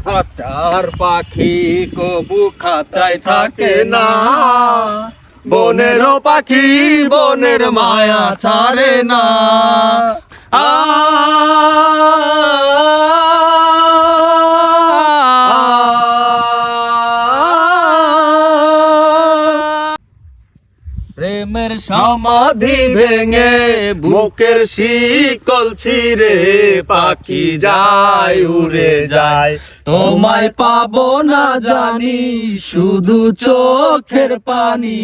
খাঁচার পাখি কবু খাঁচায় থাকে না, বনের পাখি বনের মায়া ছাড়ে না। প্রেমের সমাধি ভেঙে বুকের শিকল ছিঁড়ে পাখি যায় উড়ে যায়, তোমায় পাবো না জানি শুধু চোখের পানি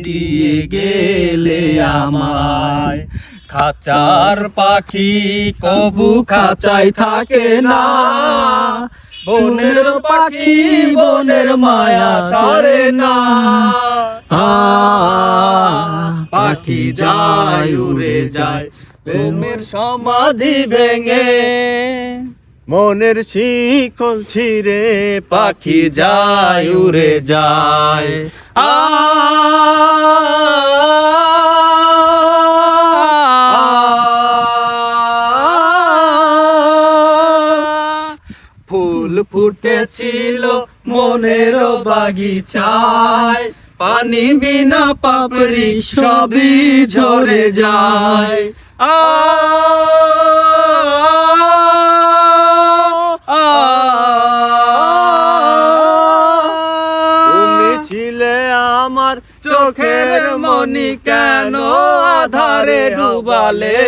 দিয়ে গেলে আমায়। খাঁচার পাখি কবু খাঁচায় থাকে না, বনের পাখি বনের মায়া ছাড়ে না। পাখি যায় উড়ে যায় প্রেমের সমাধি ভেঙে, মনের শিকল ছিঁড়ে পাখি যায় উড়ে যায়। ফুল ফুটেছিল মনের বাগিচায়, পানি বিনা পাপড়ি সবই ঝরে যায়। তুমি ছিলে আমার চোখের মনি, কেন আধারে ডুবালে?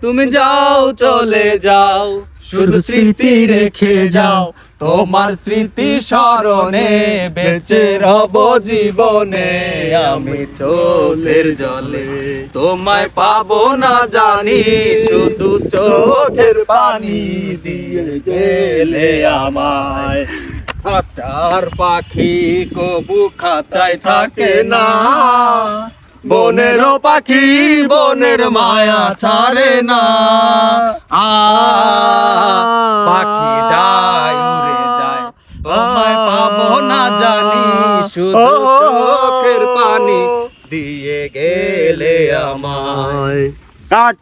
তুমি যাও চলে যাও, শুধু স্মৃতি রেখে যাও, তোমার স্মৃতি স্মরণে বেঁচে রব জীবনে আমি চোখের জলে। তোমায় পাবো না জানি শুধু চোখের পানি দিয়ে গেলে আমায়। খাঁচার পাখি কবু খাঁচায় থাকে না, বনের পাখি বনের মায়া ছাড়ে না। পাখি যায় উড়ে যায়, তোমায় পাবো না জানি শুধু চোখের পানি দিয়ে গেলে আমায়। কাট।